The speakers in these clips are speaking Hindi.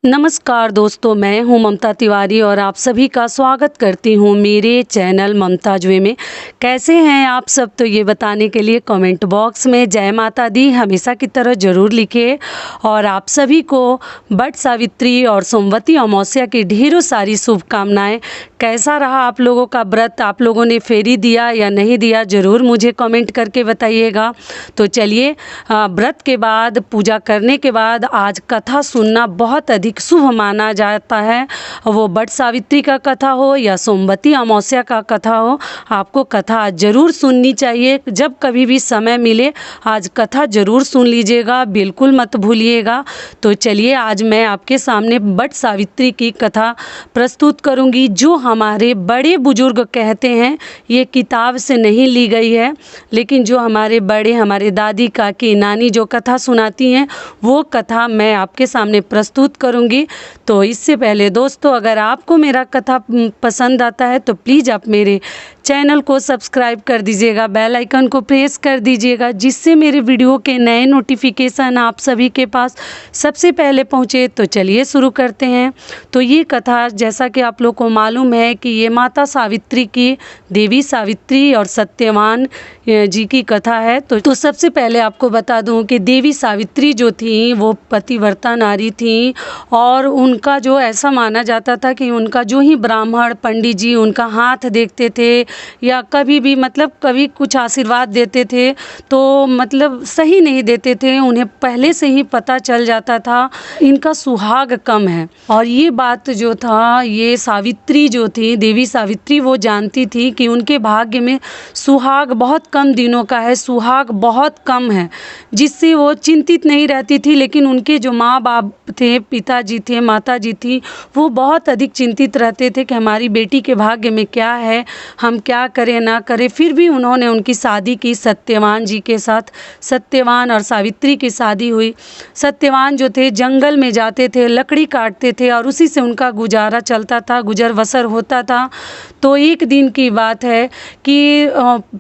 नमस्कार दोस्तों, मैं हूं ममता तिवारी और आप सभी का स्वागत करती हूं मेरे चैनल ममता जुए में। कैसे हैं आप सब, तो ये बताने के लिए कमेंट बॉक्स में जय माता दी हमेशा की तरह ज़रूर लिखिए। और आप सभी को वट सावित्री और सोमवती अमावस्या की ढेरों सारी शुभकामनाएं। कैसा रहा आप लोगों का व्रत, आप लोगों ने फेरी दिया या नहीं दिया, ज़रूर मुझे कमेंट करके बताइएगा। तो चलिए, व्रत के बाद, पूजा करने के बाद आज कथा सुनना बहुत अधिक शुभ माना जाता है। वो वट सावित्री का कथा हो या सोमवती अमावस्या का कथा हो, आपको कथा ज़रूर सुननी चाहिए। जब कभी भी समय मिले आज कथा ज़रूर सुन लीजिएगा, बिल्कुल मत भूलिएगा। तो चलिए, आज मैं आपके सामने वट सावित्री की कथा प्रस्तुत करूंगी, जो हमारे बड़े बुजुर्ग कहते हैं। ये किताब से नहीं ली गई है, लेकिन जो हमारे बड़े, हमारे दादी, काकी, नानी जो कथा सुनाती हैं, वो कथा मैं आपके सामने प्रस्तुत करूंगी। तो इससे पहले दोस्तों, अगर आपको मेरा कथा पसंद आता है तो प्लीज़ आप मेरे चैनल को सब्सक्राइब कर दीजिएगा, बेल आइकन को प्रेस कर दीजिएगा, जिससे मेरे वीडियो के नए नोटिफिकेशन आप सभी के पास सबसे पहले पहुंचे। तो चलिए शुरू करते हैं। तो ये कथा, जैसा कि आप लोग को मालूम है कि ये माता सावित्री की, देवी सावित्री और सत्यवान जी की कथा है। तो सबसे पहले आपको बता दूं कि देवी सावित्री जो थी वो पतिव्रता नारी थी, और उनका जो ऐसा माना जाता था कि उनका जो ही ब्राह्मण पंडित जी उनका हाथ देखते थे या कभी भी कभी कुछ आशीर्वाद देते थे, तो सही नहीं देते थे। उन्हें पहले से ही पता चल जाता था इनका सुहाग कम है। और ये बात जो था, ये सावित्री जो थी, देवी सावित्री, वो जानती थी कि उनके भाग्य में सुहाग बहुत कम दिनों का है, सुहाग बहुत कम है, जिससे वो चिंतित नहीं रहती थी। लेकिन उनके जो माँ बाप थे, पिताजी थे, माता जी थी, वो बहुत अधिक चिंतित रहते थे कि हमारी बेटी के भाग्य में क्या है, हम क्या करें ना करें। फिर भी उन्होंने उनकी शादी की सत्यवान जी के साथ। सत्यवान और सावित्री की शादी हुई। सत्यवान जो थे जंगल में जाते थे, लकड़ी काटते थे और उसी से उनका गुजारा चलता था, गुजर बसर होता था। तो एक दिन की बात है कि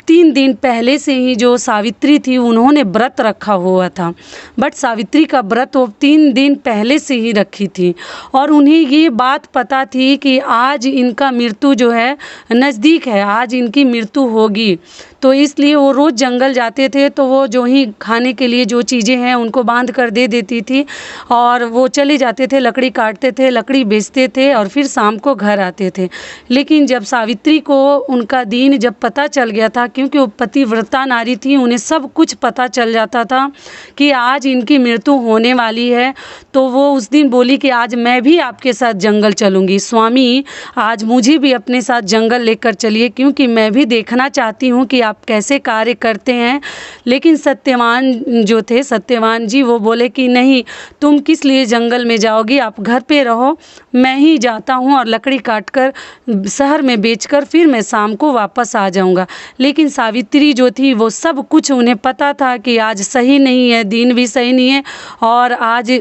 3 दिन पहले से ही जो सावित्री थी, उन्होंने व्रत रखा हुआ था। बट सावित्री का व्रत वो 3 दिन पहले से ही रखी थी, और उन्हें ये बात पता थी कि आज इनका मृत्यु जो है नज़दीक है, आज इनकी मृत्यु होगी। तो इसलिए वो रोज़ जंगल जाते थे, तो वो जो ही खाने के लिए जो चीज़ें हैं उनको बांध कर दे देती थी, और वो चले जाते थे, लकड़ी काटते थे, लकड़ी बेचते थे, और फिर शाम को घर आते थे। लेकिन जब सावित्री को उनका दिन जब पता चल गया था, क्योंकि वो पतिव्रता नारी थी, उन्हें सब कुछ पता चल जाता था कि आज इनकी मृत्यु होने वाली है, तो वो उस दिन बोली कि आज मैं भी आपके साथ जंगल चलूँगी। स्वामी, आज मुझे भी अपने साथ जंगल लेकर चलिए, क्योंकि मैं भी देखना चाहती हूँ कि आप कैसे कार्य करते हैं। लेकिन सत्यवान जो थे, सत्यवान जी, वो बोले कि नहीं, तुम किस लिए जंगल में जाओगी, आप घर पे रहो, मैं ही जाता हूँ और लकड़ी काटकर शहर में बेचकर फिर मैं शाम को वापस आ जाऊँगा। लेकिन सावित्री जो थी, वो सब कुछ उन्हें पता था कि आज सही नहीं है, दिन भी सही नहीं है, और आज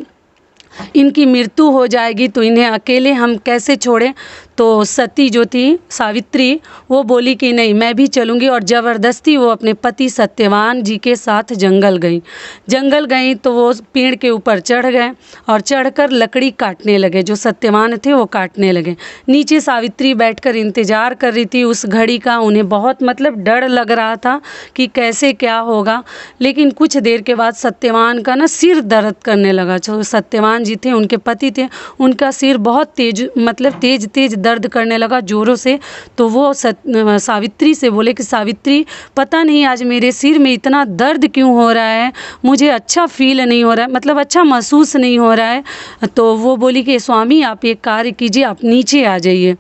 इनकी मृत्यु हो जाएगी, तो इन्हें अकेले हम कैसे छोड़ें। तो सती जो थी, सावित्री, वो बोली कि नहीं, मैं भी चलूँगी, और ज़बरदस्ती वो अपने पति सत्यवान जी के साथ जंगल गई। जंगल गई तो वो पेड़ के ऊपर चढ़ गए और चढ़कर लकड़ी काटने लगे। जो सत्यवान थे वो काटने लगे। नीचे सावित्री बैठकर इंतज़ार कर रही थी उस घड़ी का। उन्हें बहुत डर लग रहा था कि कैसे क्या होगा। लेकिन कुछ देर के बाद सत्यवान का सिर दर्द करने लगा। जो सत्यवान जी थे, उनके पति थे, उनका सिर बहुत तेज तेज दर्द करने लगा, ज़ोरों से। तो वो सावित्री से बोले कि सावित्री, पता नहीं आज मेरे सिर में इतना दर्द क्यों हो रहा है, मुझे अच्छा फील नहीं हो रहा है, अच्छा महसूस नहीं हो रहा है। तो वो बोली कि स्वामी, आप एक कार्य कीजिए, आप नीचे आ जाइए।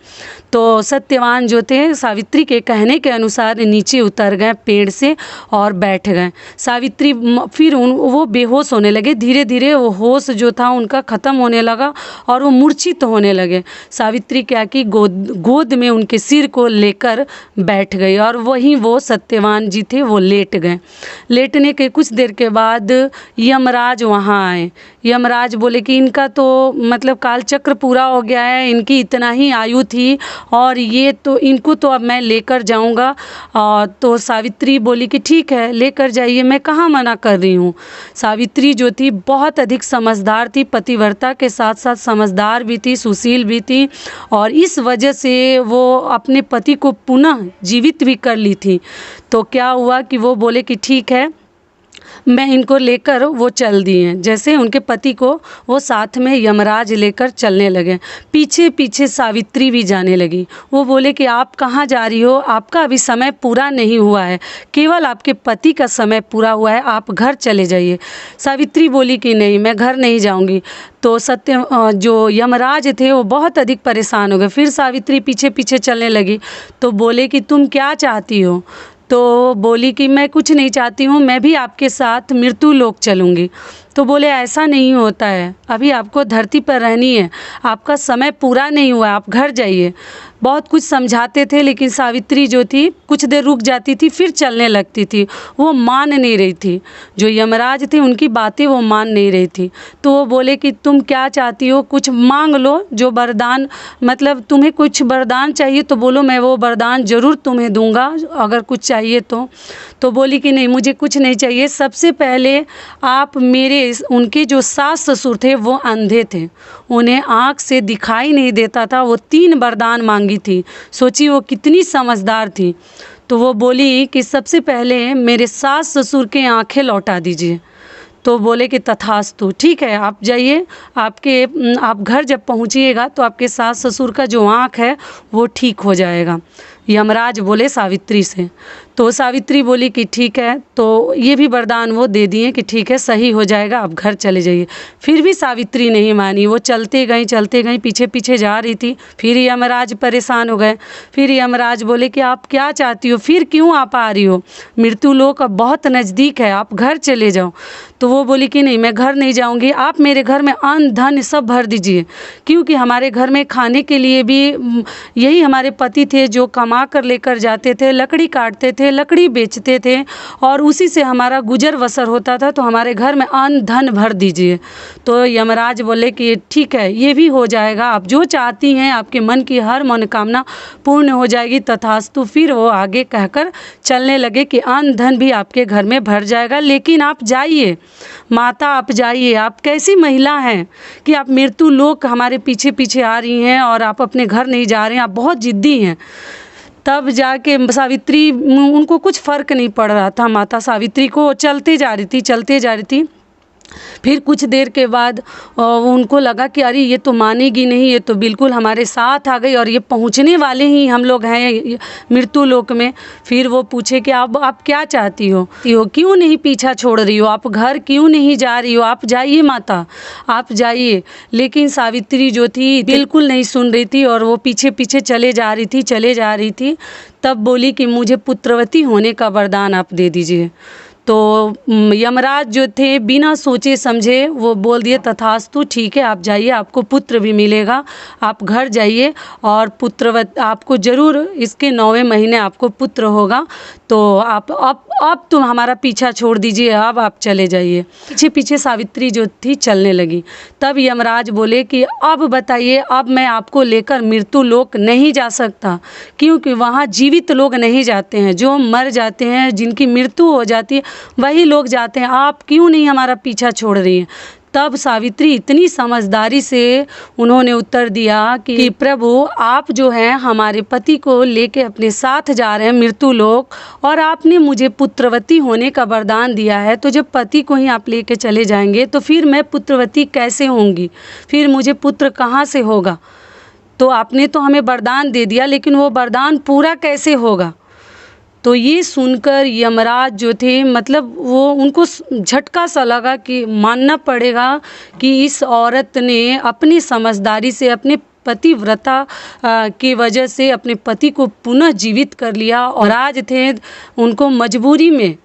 तो सत्यवान जो थे, सावित्री के कहने के अनुसार नीचे उतर गए पेड़ से और बैठ गए। सावित्री फिर वो बेहोश होने लगे। धीरे धीरे वो होश जो था उनका ख़त्म होने लगा और वो मूर्छित होने लगे। सावित्री क्या की, गोद में उनके सिर को लेकर बैठ गई, और वहीं वो सत्यवान जी थे, वो लेट गए। लेटने के कुछ देर के बाद यमराज वहाँ आए। यमराज बोले कि इनका तो मतलब कालचक्र पूरा हो गया है, इनकी इतना ही आयु थी और ये तो इनको तो अब मैं लेकर जाऊंगा। तो सावित्री बोली कि ठीक है लेकर जाइए, मैं कहाँ मना कर रही हूँ। सावित्री जो थी बहुत अधिक समझदार थी, पतिव्रता के साथ साथ समझदार भी थी, सुशील भी थी और इस वजह से वो अपने पति को पुनः जीवित भी कर ली थी। तो क्या हुआ कि वो बोले कि ठीक है मैं इनको लेकर वो चल दिए। जैसे उनके पति को वो साथ में यमराज लेकर चलने लगे, पीछे पीछे सावित्री भी जाने लगी। वो बोले कि आप कहाँ जा रही हो, आपका अभी समय पूरा नहीं हुआ है, केवल आपके पति का समय पूरा हुआ है, आप घर चले जाइए। सावित्री बोली कि नहीं मैं घर नहीं जाऊंगी। तो जो यमराज थे वो बहुत अधिक परेशान हो गए, फिर सावित्री पीछे पीछे चलने लगी। तो बोले कि तुम क्या चाहती हो। तो बोली कि मैं कुछ नहीं चाहती हूँ, मैं भी आपके साथ मृत्यु लोक चलूँगी। तो बोले ऐसा नहीं होता है, अभी आपको धरती पर रहनी है, आपका समय पूरा नहीं हुआ, आप घर जाइए। बहुत कुछ समझाते थे लेकिन सावित्री जो थी कुछ देर रुक जाती थी फिर चलने लगती थी, वो मान नहीं रही थी। जो यमराज थे उनकी बातें वो मान नहीं रही थी। तो वो बोले कि तुम क्या चाहती हो, कुछ मांग लो, जो वरदान मतलब तुम्हें कुछ वरदान चाहिए तो बोलो, मैं वो वरदान ज़रूर तुम्हें दूंगा अगर कुछ चाहिए तो। तो बोली कि नहीं मुझे कुछ नहीं चाहिए, सबसे पहले आप मेरे उनके जो सास ससुर थे वो अंधे थे, उन्हें आँख से दिखाई नहीं देता था, वो 3 वरदान मांगी थी। सोचिए वो कितनी समझदार थी। तो वो बोली कि सबसे पहले मेरे सास ससुर के आँखें लौटा दीजिए। तो बोले कि तथास्तु, ठीक है आप जाइए, आप घर जब पहुँचिएगा तो आपके सास ससुर का जो आँख है वो ठीक हो जाएगा। यमराज बोले सावित्री से। तो सावित्री बोली कि ठीक है, तो ये भी वरदान वो दे दिए कि ठीक है सही हो जाएगा, आप घर चले जाइए। फिर भी सावित्री नहीं मानी, वो चलते गई पीछे पीछे जा रही थी। फिर यमराज परेशान हो गए। फिर यमराज बोले कि आप क्या चाहती हो, फिर क्यों आप आ रही हो, मृत्यु लोक अब बहुत नज़दीक है, आप घर चले जाओ। तो वो बोली कि नहीं मैं घर नहीं जाऊंगी, आप मेरे घर में अन्न धन सब भर दीजिए, क्योंकि हमारे घर में खाने के लिए भी यही हमारे पति थे जो कमा कर लेकर जाते थे, लकड़ी काटते थे, लकड़ी बेचते थे और उसी से हमारा गुजर बसर होता था, तो हमारे घर में अन्न धन भर दीजिए। तो यमराज बोले कि ठीक है ये भी हो जाएगा, आप जो चाहती हैं आपके मन की हर मनोकामना पूर्ण हो जाएगी, तथास्तु। फिर वो आगे कहकर चलने लगे कि अन्न धन भी आपके घर में भर जाएगा, लेकिन आप जाइए माता, आप जाइए, आप कैसी महिला हैं कि आप मृत्यु लोक हमारे पीछे पीछे आ रही हैं और आप अपने घर नहीं जा रहे हैं, आप बहुत जिद्दी हैं। तब जाके सावित्री, उनको कुछ फ़र्क नहीं पड़ रहा था, माता सावित्री को चलते जा रही थी। फिर कुछ देर के बाद उनको लगा कि अरे ये तो मानेगी नहीं, ये तो बिल्कुल हमारे साथ आ गई और ये पहुंचने वाले ही हम लोग हैं मृत्यु लोक में। फिर वो पूछे कि आप क्या चाहती हो, क्यों नहीं पीछा छोड़ रही हो, आप घर क्यों नहीं जा रही हो, आप जाइए माता, आप जाइए। लेकिन सावित्री जो थी बिल्कुल नहीं सुन रही थी और वो पीछे पीछे चले जा रही थी। तब बोली कि मुझे पुत्रवती होने का वरदान आप दे दीजिए। तो यमराज जो थे बिना सोचे समझे वो बोल दिए तथास्तु, ठीक है आप जाइए, आपको पुत्र भी मिलेगा, आप घर जाइए और पुत्रवत आपको ज़रूर इसके 9वें महीने आपको पुत्र होगा। तो आप अब तुम हमारा पीछा छोड़ दीजिए, अब आप चले जाइए। पीछे पीछे सावित्री जो थी चलने लगी। तब यमराज बोले कि अब बताइए, अब मैं आपको लेकर मृत्यु लोक नहीं जा सकता, क्योंकि वहाँ जीवित लोग नहीं जाते हैं, जो मर जाते हैं, जिनकी मृत्यु हो जाती है वही लोग जाते हैं, आप क्यों नहीं हमारा पीछा छोड़ रही हैं। तब सावित्री इतनी समझदारी से उन्होंने उत्तर दिया कि प्रभु आप जो हैं हमारे पति को लेके अपने साथ जा रहे हैं मृत्यु लोक, और आपने मुझे पुत्रवती होने का वरदान दिया है, तो जब पति को ही आप लेके चले जाएंगे तो फिर मैं पुत्रवती कैसे होंगी, फिर मुझे पुत्र कहाँ से होगा। तो आपने तो हमें वरदान दे दिया, लेकिन वो वरदान पूरा कैसे होगा। तो ये सुनकर यमराज जो थे मतलब वो उनको झटका सा लगा कि मानना पड़ेगा कि इस औरत ने अपनी समझदारी से, अपने पतिव्रता की वजह से अपने पति को पुनः जीवित कर लिया। और आज थे उनको मजबूरी में,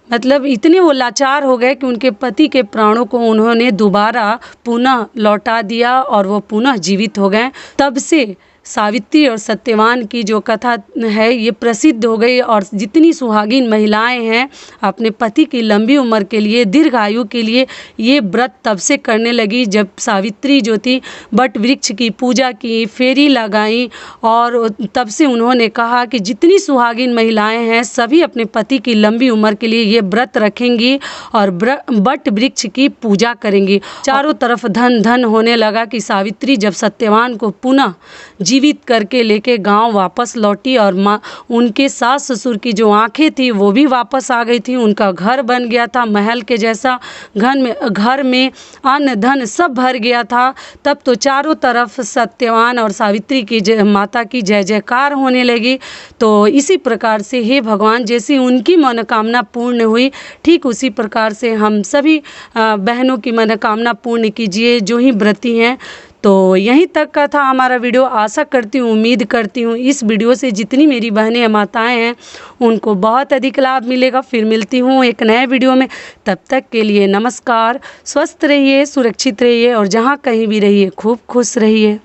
मतलब इतने वो लाचार हो गए कि उनके पति के प्राणों को उन्होंने दोबारा पुनः लौटा दिया और वो पुनः जीवित हो गए। तब से सावित्री और सत्यवान की जो कथा है ये प्रसिद्ध हो गई और जितनी सुहागिन महिलाएं हैं अपने पति की लंबी उम्र के लिए, दीर्घायु के लिए ये व्रत तब से करने लगी जब सावित्री जो थी बट वृक्ष की पूजा की, फेरी लगाई और तब से उन्होंने कहा कि जितनी सुहागिन महिलाएं हैं सभी अपने पति की लंबी उम्र के लिए ये व्रत रखेंगी और बट वृक्ष की पूजा करेंगी। चारों तरफ धन धन होने लगा कि सावित्री जब सत्यवान को पुनः जीवित करके लेके गांव वापस लौटी और उनके सास ससुर की जो आंखें थी वो भी वापस आ गई थी। उनका घर बन गया था महल के जैसा, घर में अन्न धन सब भर गया था। तब तो चारों तरफ सत्यवान और सावित्री की माता की जय जयकार होने लगी। तो इसी प्रकार से हे भगवान, जैसी उनकी मनोकामना पूर्ण हुई ठीक उसी प्रकार से हम सभी बहनों की मनोकामना पूर्ण कीजिए जो ही व्रती हैं। तो यहीं तक का था हमारा वीडियो। आशा करती हूँ, उम्मीद करती हूँ इस वीडियो से जितनी मेरी बहनें माताएं हैं उनको बहुत अधिक लाभ मिलेगा। फिर मिलती हूँ एक नए वीडियो में, तब तक के लिए नमस्कार। स्वस्थ रहिए, सुरक्षित रहिए और जहाँ कहीं भी रहिए खूब खुश रहिए।